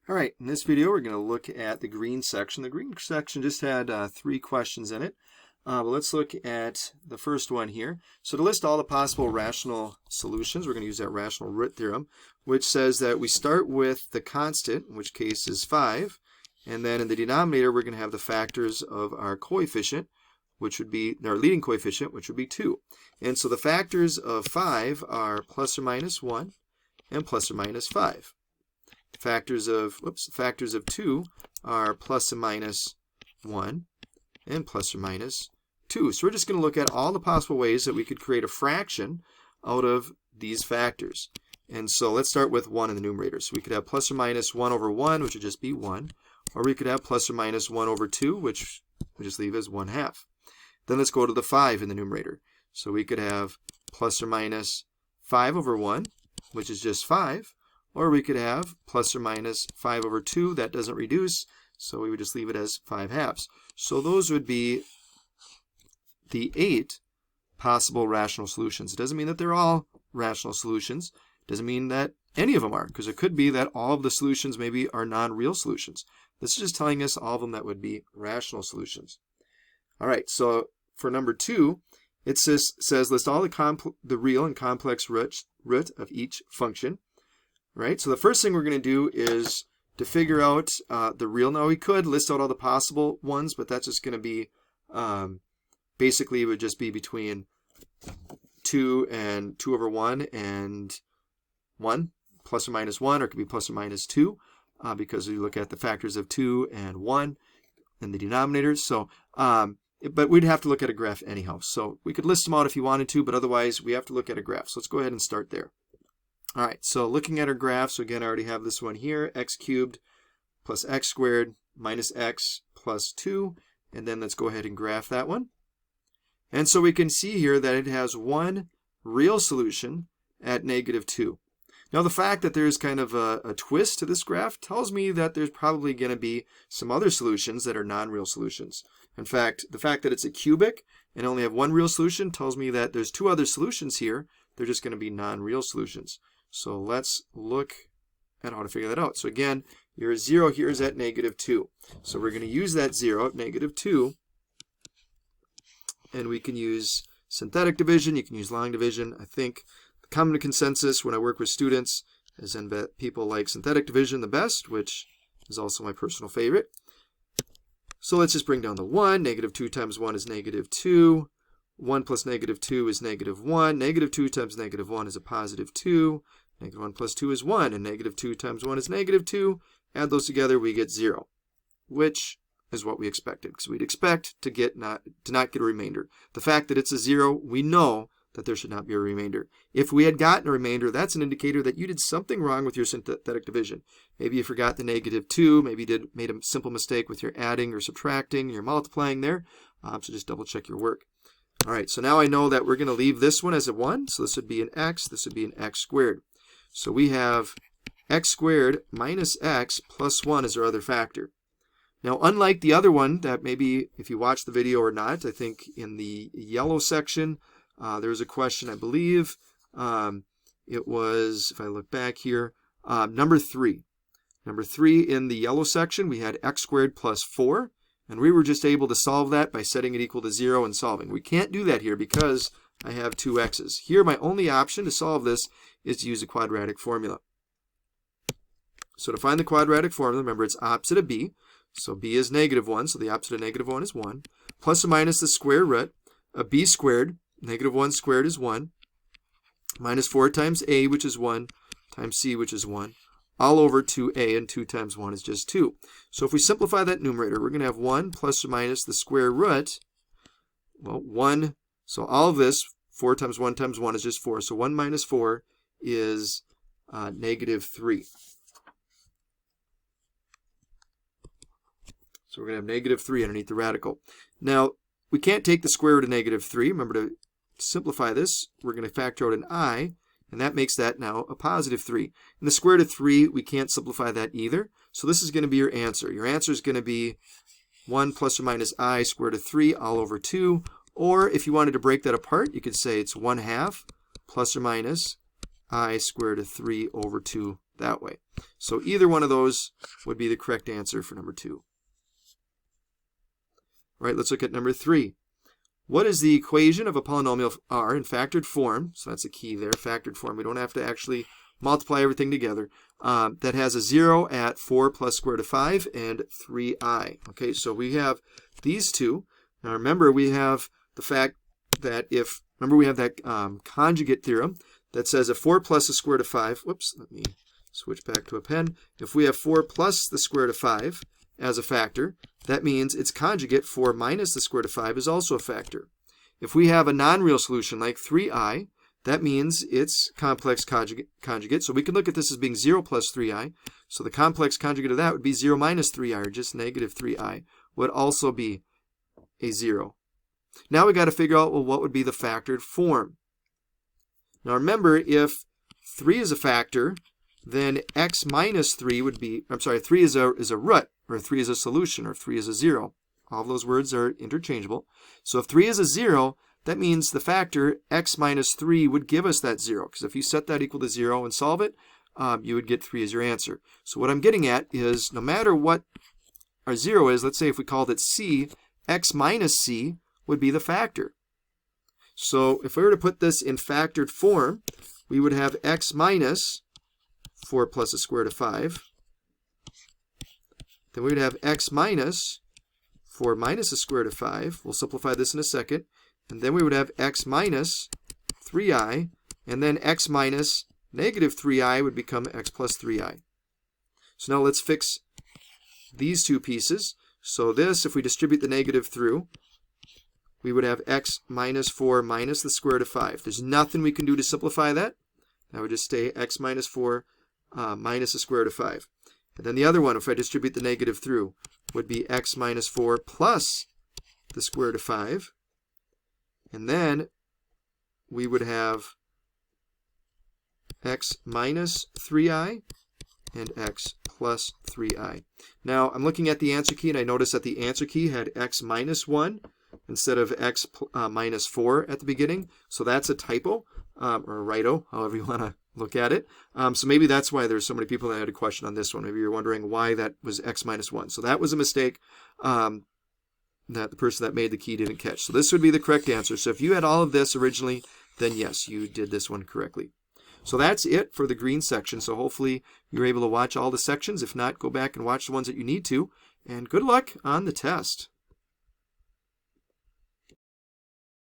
All right, in this video we're going to look at the green section. The green section just had 3 questions in it. But let's look at the first one here. So to list all the possible rational solutions, we're going to use that rational root theorem, which says that we start with the constant, in which case is 5, and then in the denominator we're going to have the factors of our coefficient, which would be our leading coefficient, which would be 2. And so the factors of 5 are plus or minus 1 and plus or minus 5. Factors of 2 are plus or minus 1 and plus or minus 2. So we're just going to look at all the possible ways that we could create a fraction out of these factors. And so let's start with 1 in the numerator. So we could have plus or minus 1 over 1, which would just be 1. Or we could have plus or minus 1 over 2, which we just leave as 1/2. Then let's go to the 5 in the numerator. So we could have plus or minus 5 over 1, which is just 5. Or we could have plus or minus 5 over 2. That doesn't reduce, so we would just leave it as 5/2. So those would be the 8 possible rational solutions. It doesn't mean that they're all rational solutions. It doesn't mean that any of them are, because it could be that all of the solutions maybe are non-real solutions. This is just telling us all of them that would be rational solutions. All right, so for number 2, it says list all the real and complex root of each function. Right, so the first thing we're going to do is to figure out the real. Now we could list out all the possible ones, but that's just going to be, basically it would just be between 2 and 2 over 1 and 1, plus or minus 1, or it could be plus or minus 2, because we look at the factors of 2 and 1 in the denominators. So, but we'd have to look at a graph anyhow. So we could list them out if you wanted to, but otherwise we have to look at a graph. So let's go ahead and start there. All right, so looking at our graph, so again, I already have this one here, x cubed plus x squared minus x plus 2, and then let's go ahead and graph that one. And so we can see here that it has one real solution at -2. Now the fact that there's kind of a twist to this graph tells me that there's probably going to be some other solutions that are non-real solutions. In fact, the fact that it's a cubic and only have one real solution tells me that there's 2 other solutions here. They're just going to be non-real solutions. So let's look at how to figure that out. So again, your 0 here is at -2. So we're going to use that 0 at -2. And we can use synthetic division. You can use long division. I think the common consensus when I work with students is that people like synthetic division the best, which is also my personal favorite. So let's just bring down the 1. -2 times 1 is -2. 1 plus -2 is -1. -2 times -1 is a positive 2. -1 plus 2 is 1, and -2 times 1 is -2. Add those together, we get 0, which is what we expected, because we'd expect to not get a remainder. The fact that it's a 0, we know that there should not be a remainder. If we had gotten a remainder, that's an indicator that you did something wrong with your synthetic division. Maybe you forgot the -2, maybe you made a simple mistake with your adding or subtracting, your multiplying there, so just double check your work. All right, so now I know that we're going to leave this one as a 1, so this would be an x, this would be an x squared. So we have x squared minus x plus 1 as our other factor. Now, unlike the other one that maybe if you watch the video or not, I think in the yellow section, there was a question, I believe, it was, if I look back here, number 3. Number 3 in the yellow section, we had x squared plus 4. And we were just able to solve that by setting it equal to 0 and solving. We can't do that here because I have 2 x's. Here, my only option to solve this is to use a quadratic formula. So to find the quadratic formula, remember it's opposite of b. So b is -1, so the opposite of -1 is 1. Plus or minus the square root of b squared, -1 squared is 1, minus 4 times a, which is 1, times c, which is 1. All over 2a, and 2 times 1 is just 2. So if we simplify that numerator, we're going to have 1 plus or minus the square root. Well, 1, so all of this, 4 times 1 times 1 is just 4. So 1 minus 4 is -3. So we're going to have -3 underneath the radical. Now, we can't take the square root of -3. Remember, to simplify this, we're going to factor out an I. And that makes that now a positive 3. And the square root of 3, we can't simplify that either. So this is going to be your answer. Your answer is going to be 1 plus or minus I square root of 3 all over 2. Or if you wanted to break that apart, you could say it's 1/2 plus or minus I square root of 3 over 2 that way. So either one of those would be the correct answer for number 2. All right, let's look at number 3. What is the equation of a polynomial r in factored form? So that's a key there, factored form. We don't have to actually multiply everything together. That has a 0 at 4 plus square root of 5 and 3i. Okay, so we have these two. Now remember, we have the fact that remember we have that conjugate theorem that says if 4 plus the square root of 5, whoops, let me switch back to a pen. If we have 4 plus the square root of 5 as a factor, that means its conjugate, 4 minus the square root of 5, is also a factor. If we have a non-real solution like 3i, that means it's complex conjugate. So we can look at this as being 0 plus 3i. So the complex conjugate of that would be 0 minus 3i, or just negative 3i, would also be a 0. Now we got to figure out, well, what would be the factored form? Now remember, if 3 is a factor, then x minus 3 would be, 3 is a root, or 3 is a solution, or 3 is a 0. All of those words are interchangeable. So if 3 is a 0, that means the factor x minus 3 would give us that 0. Because if you set that equal to 0 and solve it, you would get 3 as your answer. So what I'm getting at is no matter what our 0 is, let's say if we called it c, x minus c would be the factor. So if we were to put this in factored form, we would have x minus 4 plus the square root of 5. Then we would have x minus 4 minus the square root of 5. We'll simplify this in a second. And then we would have x minus 3i. And then x minus negative 3i would become x plus 3i. So now let's fix these two pieces. So this, if we distribute the negative through, we would have x minus 4 minus the square root of 5. There's nothing we can do to simplify that. That would just stay x minus 4 minus the square root of 5. And then the other one, if I distribute the negative through, would be x minus 4 plus the square root of 5. And then we would have x minus 3i and x plus 3i. Now, I'm looking at the answer key, and I notice that the answer key had x minus 1 instead of x minus 4 at the beginning. So that's a typo, or a righto, however you want to look at it. So maybe that's why there's so many people that had a question on this one. Maybe you're wondering why that was x minus 1. So that was a mistake that the person that made the key didn't catch. So this would be the correct answer. So if you had all of this originally, then yes, you did this one correctly. So that's it for the green section. So hopefully you're able to watch all the sections. If not, go back and watch the ones that you need to. And good luck on the test.